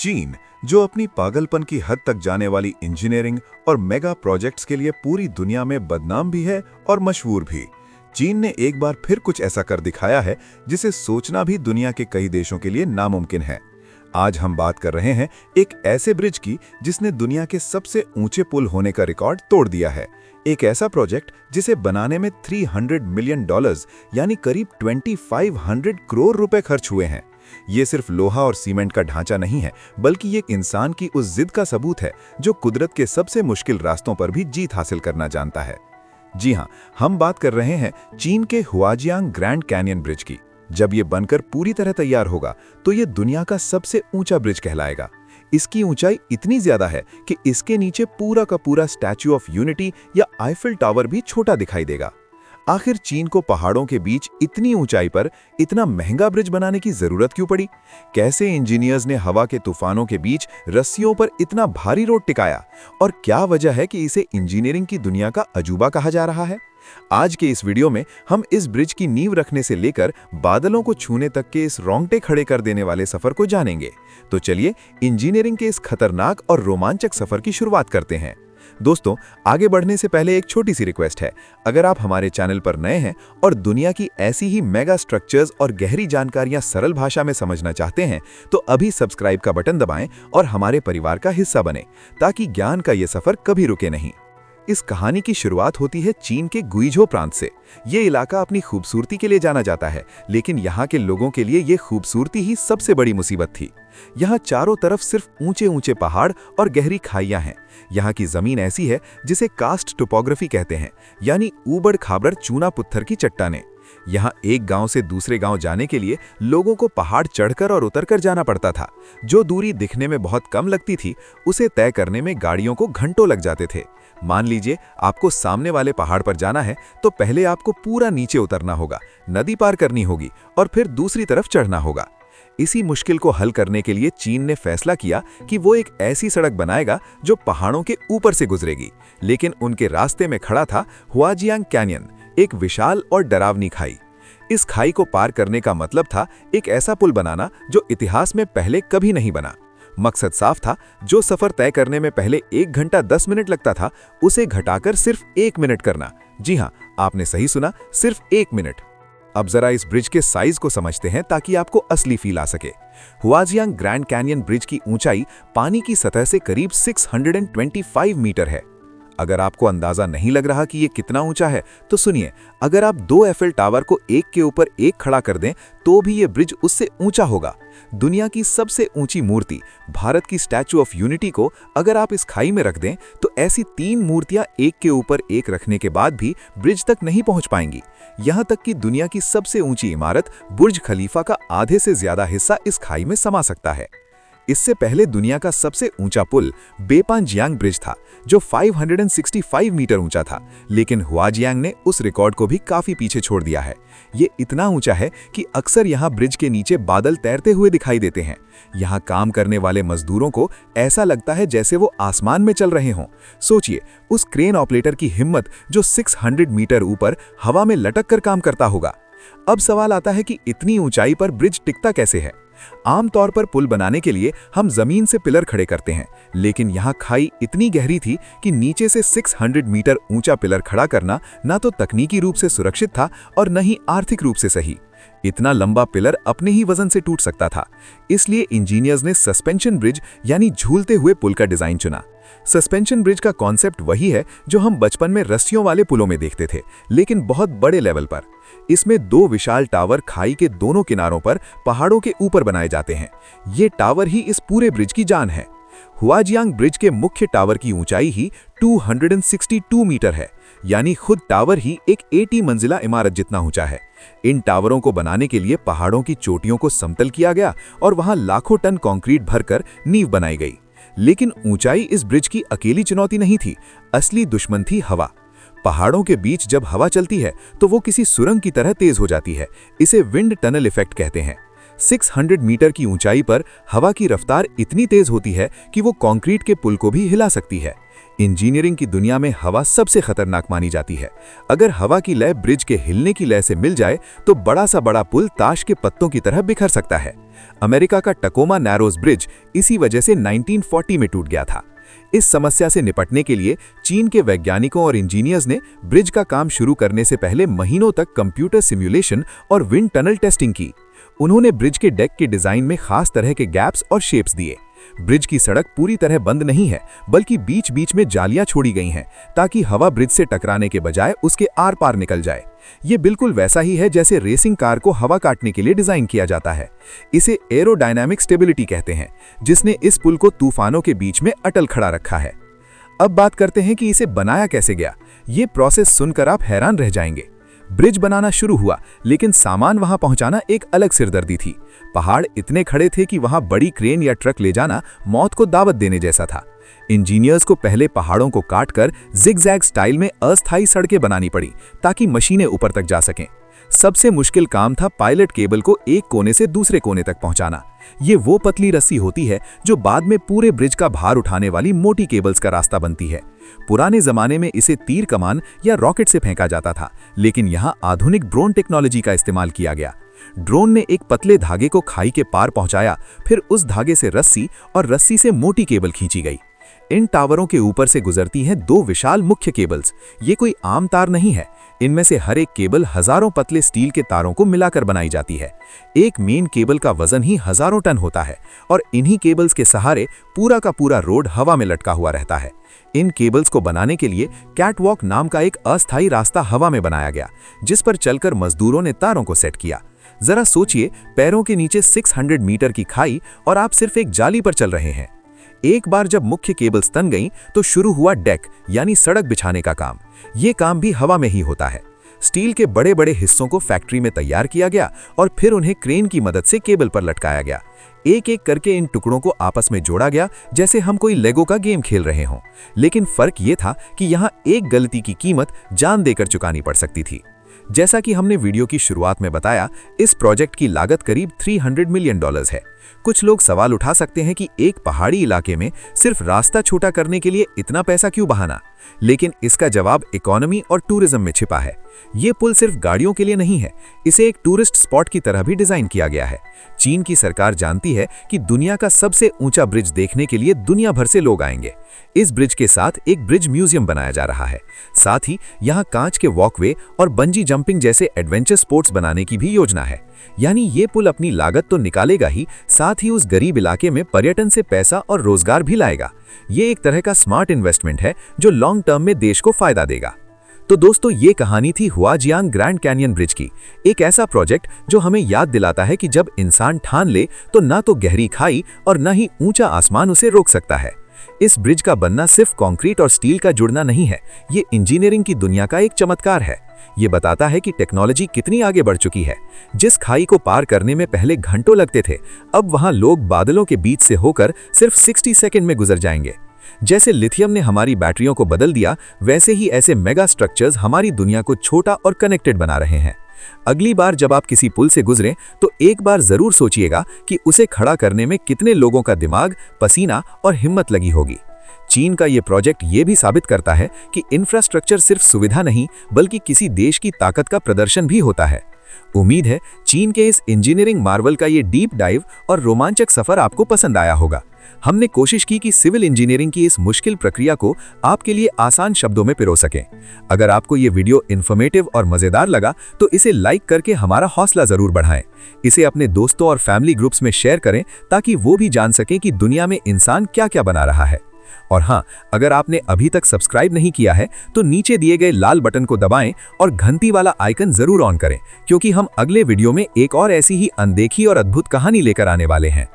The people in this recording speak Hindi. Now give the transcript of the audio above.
चीन, जो अपनी पागलपन की हद तक जाने वाली इंजीनियरिंग और मेगा प्रोजेक्ट्स के लिए पूरी दुनिया में बदनाम भी है और मशहूर भी। चीन ने एक बार फिर कुछ ऐसा कर दिखाया है जिसे सोचना भी दुनिया के कई देशों के लिए नामुमकिन है। आज हम बात कर रहे हैं एक ऐसे ब्रिज की जिसने दुनिया के सबसे ऊंचे पुल होने का रिकॉर्ड तोड़ दिया है। एक ऐसा प्रोजेक्ट जिसे बनाने में $300 मिलियन यानी करीब 2500 करोड़ रुपए खर्च हुए हैं। ये सिर्फ लोहा और सीमेंट का ढांचा नहीं है, बल्कि ये इंसान की उस जिद का सबूत है जो कुदरत के सबसे मुश्किल रास्तों पर भी जीत हासिल करना जानता है। जी हाँ, हम बात कर रहे हैं चीन के हुआजियांग ग्रैंड कैनियन ब्रिज की। जब ये बनकर पूरी तरह तैयार होगा तो ये दुनिया का सबसे ऊंचा ब्रिज कहलाएगा। इसकी ऊंचाई इतनी ज्यादा है कि इसके नीचे पूरा का पूरा स्टैच्यू ऑफ यूनिटी या आईफिल टावर भी छोटा दिखाई देगा। आखिर चीन को पहाड़ों के बीच इतनी ऊंचाई पर इतना महंगा ब्रिज बनाने की जरूरत क्यों पड़ी? कैसे इंजीनियर्स ने हवा के तूफानों के बीच रस्सियों पर इतना भारी रोड टिकाया? और क्या वजह है कि इसे इंजीनियरिंग की दुनिया का अजूबा कहा जा रहा है? आज के इस वीडियो में हम इस ब्रिज की नींव रखने से लेकर बादलों को छूने तक के इस रोंगटे खड़े कर देने वाले सफर को जानेंगे। तो चलिए इंजीनियरिंग के इस खतरनाक और रोमांचक सफर की शुरुआत करते हैं। दोस्तों, आगे बढ़ने से पहले एक छोटी सी रिक्वेस्ट है। अगर आप हमारे चैनल पर नए हैं और दुनिया की ऐसी ही मेगा स्ट्रक्चर्स और गहरी जानकारियां सरल भाषा में समझना चाहते हैं तो अभी सब्सक्राइब का बटन दबाएं और हमारे परिवार का हिस्सा बने, ताकि ज्ञान का ये सफर कभी रुके नहीं। इस कहानी की शुरुआत होती है चीन के गुइझो प्रांत से। ये इलाका अपनी खूबसूरती के लिए जाना जाता है, लेकिन यहाँ के लोगों के लिए ये खूबसूरती ही सबसे बड़ी मुसीबत थी। यहाँ चारों तरफ सिर्फ ऊंचे ऊंचे पहाड़ और गहरी खाइयां हैं। यहाँ की जमीन ऐसी है जिसे कास्ट टोपोग्राफी कहते हैं, यानी ऊबड़ खाबड़ चूना पत्थर की चट्टानें। यहाँ एक गांव से दूसरे गांव जाने के लिए लोगों को पहाड़ चढ़कर और उतरकर जाना पड़ता था। जो दूरी दिखने में बहुत कम लगती थी, उसे तय करने में गाड़ियों को घंटों लग जाते थे। मान लीजिए आपको सामने वाले पहाड़ पर जाना है तो पहले आपको पूरा नीचे उतरना होगा, नदी पार करनी होगी और फिर दूसरी तरफ चढ़ना होगा। इसी मुश्किल को हल करने के लिए चीन ने फैसला किया कि वो एक ऐसी सड़क बनाएगा जो पहाड़ों के ऊपर से गुजरेगी। लेकिन उनके रास्ते में खड़ा था हुआजियांग कैनियन, एक विशाल और डरावनी खाई। इस खाई को पार करने का मतलब था एक ऐसा पुल बनाना जो इतिहास में पहले कभी नहीं बना। मकसद साफ था, जो सफर तय करने में पहले 1 घंटा 10 मिनट लगता था, उसे घटाकर सिर्फ 1 मिनट करना। जी हाँ, आपने सही सुना, सिर्फ 1 मिनट। अब जरा इस ब्रिज के साइज को समझते हैं ताकि आपको असली फील आ सके। हुआजियांग ग्रैंड कैनियन ब्रिज की ऊंचाई पानी की सतह से करीब 625 मीटर है। अगर आपको अंदाजा नहीं लग रहा कि ये कितना ऊंचा है, तो सुनिए, अगर आप 2 एफिल टावर को एक के ऊपर एक खड़ा कर दें तो भी ये ब्रिज उससे ऊंचा होगा। दुनिया की सबसे ऊंची मूर्ति, भारत की स्टैच्यू ऑफ यूनिटी को अगर आप इस खाई में रख दें तो ऐसी 3 मूर्तियां एक के ऊपर एक रखने के बाद भी ब्रिज तक नहीं पहुंच पाएंगी। यहां तक कि दुनिया की सबसे ऊंची इमारत बुर्ज खलीफा का आधे से ज्यादा हिस्सा इस खाई में समा सकता है। इससे पहले दुनिया का सबसे ऊंचा पुल बेपानजियांग ब्रिज था, जो 565 मीटर ऊंचा था, लेकिन हुआजियांग ने उस रिकॉर्ड को भी काफी पीछे छोड़ दिया है। ये इतना ऊंचा है कि अक्सर यहाँ ब्रिज के नीचे बादल तैरते हुए दिखाई देते हैं। यहाँ काम करने वाले मजदूरों को ऐसा लगता है जैसे वो आसमान में चल रहे हों। सोचिए, उस क्रेन ऑपरेटर की हिम्मत जो 600 मीटर ऊपर हवा में लटक कर काम करता होगा। अब सवाल आता है कि इतनी ऊंचाई पर ब्रिज टिकता कैसे है? आमतौर पर पुल बनाने के लिए हम जमीन से पिलर खड़े करते हैं, लेकिन यहाँ खाई इतनी गहरी थी कि नीचे से 600 मीटर ऊंचा पिलर खड़ा करना ना तो तकनीकी रूप से सुरक्षित था और न ही आर्थिक रूप से सही। इतना लंबा पिलर अपने ही वजन से टूट सकता था। इसलिए इंजीनियर्स ने सस्पेंशन ब्रिज यानी झूलते हुए पुल का डिजाइन चुना। सस्पेंशन ब्रिज का कॉन्सेप्ट वही है जो हम बचपन में रस्सियों वाले पुलों में देखते थे, लेकिन बहुत बड़े लेवल पर। इसमें 2 विशाल टावर खाई के दोनों किनारों पर पहाड़ों के ऊपर बनाए जाते हैं। ये टावर ही इस पूरे ब्रिज की जान है। हुआजियांग ब्रिज के मुख्य टावर की ऊंचाई ही 262 मीटर है, यानी खुद टावर ही एक 80 मंजिला इमारत जितना ऊंचा है। इन टावरों को बनाने के लिए पहाड़ों की चोटियों को समतल किया गया और वहां लाखों टन कंक्रीट भरकर नींव बनाई गई। लेकिन ऊंचाई इस ब्रिज की अकेली चुनौती नहीं थी, असली दुश्मन थी हवा। पहाड़ों के बीच जब हवा चलती है तो वो किसी सुरंग की तरह तेज हो जाती है। इसे विंड टनल इफेक्ट कहते हैं। 600 मीटर की ऊंचाई पर हवा की रफ्तार इतनी तेज होती है कि वो कंक्रीट के पुल को भी हिला सकती है। इंजीनियरिंग की दुनिया में हवा सबसे खतरनाक मानी जाती है। अगर हवा की लय ब्रिज के हिलने की लय से मिल जाए तो बड़ा सा बड़ा पुल ताश के पत्तों की तरह बिखर सकता है। अमेरिका का टकोमा नैरोज ब्रिज इसी वजह से 1940 में टूट गया था। इस समस्या से निपटने के लिए चीन के वैज्ञानिकों और इंजीनियर्स ने ब्रिज का काम शुरू करने से पहले महीनों तक कंप्यूटर सिमुलेशन और विंड टनल टेस्टिंग की। उन्होंने ब्रिज के डेक के डिजाइन में खास तरह के गैप्स और शेप्स दिए। ब्रिज की सड़क पूरी तरह बंद नहीं है, बल्कि बीच बीच में जालियां छोड़ी गई हैं ताकि हवा ब्रिज से टकराने के बजाय उसके आर पार निकल जाए। ये बिल्कुल वैसा ही है जैसे रेसिंग कार को हवा काटने के लिए डिजाइन किया जाता है। इसे एरोडायनामिक स्टेबिलिटी कहते हैं, जिसने इस पुल को तूफानों के बीच में अटल खड़ा रखा है। अब बात करते हैं कि इसे बनाया कैसे गया। ये प्रोसेस सुनकर आप हैरान रह जाएंगे। ब्रिज बनाना शुरू हुआ, लेकिन सामान वहां पहुंचाना एक अलग सिरदर्दी थी। पहाड़ इतने खड़े थे कि वहां बड़ी क्रेन या ट्रक ले जाना मौत को दावत देने जैसा था। इंजीनियर्स को पहले पहाड़ों को काटकर जिगजैग स्टाइल में अस्थायी सड़कें बनानी पड़ी ताकि मशीनें ऊपर तक जा सकें। सबसे मुश्किल काम था पायलट केबल को एक कोने से दूसरे कोने तक पहुंचाना। ये वो पतली रस्सी होती है जो बाद में पूरे ब्रिज का भार उठाने वाली मोटी केबल्स का रास्ता बनती है। पुराने जमाने में इसे तीर कमान या रॉकेट से फेंका जाता था, लेकिन यहाँ आधुनिक ड्रोन टेक्नोलॉजी का इस्तेमाल किया गया। ड्रोन ने एक पतले धागे को खाई के पार पहुंचाया, फिर उस धागे से रस्सी और रस्सी से मोटी केबल खींची गई। इन टावरों के ऊपर से गुजरती हैं दो विशाल मुख्य केबल्स। ये कोई आम तार नहीं है, इनमें से हर एक केबल हजारों पतले स्टील के तारों को मिलाकर बनाई जाती है। एक मेन केबल का वजन ही हजारों टन होता है और इन्हीं केबल्स के सहारे पूरा का पूरा रोड हवा में लटका हुआ रहता है। इन केबल्स को बनाने के लिए कैटवॉक नाम का एक अस्थायी रास्ता हवा में बनाया गया, जिस पर चलकर मजदूरों ने तारों को सेट किया। जरा सोचिए, पैरों के नीचे 600 मीटर की खाई और आप सिर्फ एक जाली पर चल रहे हैं। एक बार जब मुख्य केबल्स तन गईं तो शुरू हुआ डेक यानी सड़क बिछाने का काम। ये काम भी हवा में ही होता है। स्टील के बड़े बड़े हिस्सों को फैक्ट्री में तैयार किया गया और फिर उन्हें क्रेन की मदद से केबल पर लटकाया गया। एक एक करके इन टुकड़ों को आपस में जोड़ा गया, जैसे हम कोई लेगो का गेम खेल रहे हों। लेकिन फर्क ये था कि यहाँ एक गलती की कीमत जान देकर चुकानी पड़ सकती थी। जैसा कि हमने वीडियो की शुरुआत में बताया, इस प्रोजेक्ट की लागत करीब $300 मिलियन है। कुछ लोग सवाल उठा सकते हैं कि एक पहाड़ी इलाके में सिर्फ रास्ता छोटा करने के लिए इतना पैसा क्यों बहाना, लेकिन इसका जवाब इकोनॉमी और टूरिज्म में छिपा है। ये पुल सिर्फ गाड़ियों के लिए नहीं है, इसे एक टूरिस्ट स्पॉट की तरह भी डिजाइन किया गया है। चीन की सरकार जानती है कि दुनिया का सबसे ऊंचा ब्रिज देखने के लिए दुनिया भर से लोग आएंगे। इस ब्रिज के साथ एक ब्रिज म्यूजियम बनाया जा रहा है। साथ ही यहाँ कांच के वॉकवे और बंजी जंपिंग जैसे एडवेंचर स्पोर्ट्स बनाने की भी योजना है। यानी ये पुल अपनी लागत तो निकालेगा ही, साथ ही उस गरीब इलाके में पर्यटन से पैसा और रोजगार भी लाएगा। ये एक तरह का स्मार्ट इन्वेस्टमेंट है जो लॉन्ग टर्म में देश को फायदा देगा। तो दोस्तों, ये कहानी थी हुआजियांग ग्रैंड कैनियन ब्रिज की। एक ऐसा प्रोजेक्ट जो हमें याद दिलाता है कि जब इंसान ठान ले तो ना तो गहरी खाई और न ही ऊंचा आसमान उसे रोक सकता है। इस ब्रिज का बनना सिर्फ कंक्रीट और स्टील का जुड़ना नहीं है, ये इंजीनियरिंग की दुनिया का एक चमत्कार है। ये बताता है कि टेक्नोलॉजी कितनी आगे बढ़ चुकी है। जिस खाई को पार करने में पहले घंटों लगते थे, अब वहां लोग बादलों के बीच से होकर सिर्फ 60 सेकंड में गुजर जाएंगे। जैसे लिथियम ने हमारी बैटरियों को बदल दिया, वैसे ही ऐसे मेगा स्ट्रक्चर्स हमारी दुनिया को छोटा और कनेक्टेड बना रहे हैं। अगली बार जब आप किसी पुल से गुजरें तो एक बार जरूर सोचिएगा कि उसे खड़ा करने में कितने लोगों का दिमाग, पसीना और हिम्मत लगी होगी। चीन का ये प्रोजेक्ट ये भी साबित करता है कि इंफ्रास्ट्रक्चर सिर्फ सुविधा नहीं, बल्कि किसी देश की ताकत का प्रदर्शन भी होता है। उम्मीद है चीन के इस इंजीनियरिंग मार्वल का ये डीप डाइव और रोमांचक सफर आपको पसंद आया होगा। हमने कोशिश की कि सिविल इंजीनियरिंग की इस मुश्किल प्रक्रिया को आपके लिए आसान शब्दों में पिरो सकें। अगर आपको ये वीडियो इन्फॉर्मेटिव और मजेदार लगा तो इसे लाइक करके हमारा हौसला जरूर बढ़ाएं। इसे अपने दोस्तों और फैमिली ग्रुप्स में शेयर करें ताकि वो भी जान सकें कि दुनिया में इंसान क्या क्या बना रहा है। और हाँ, अगर आपने अभी तक सब्सक्राइब नहीं किया है तो नीचे दिए गए लाल बटन को दबाएं और घंटी वाला आइकन जरूर ऑन करें, क्योंकि हम अगले वीडियो में एक और ऐसी ही अनदेखी और अद्भुत कहानी लेकर आने वाले हैं।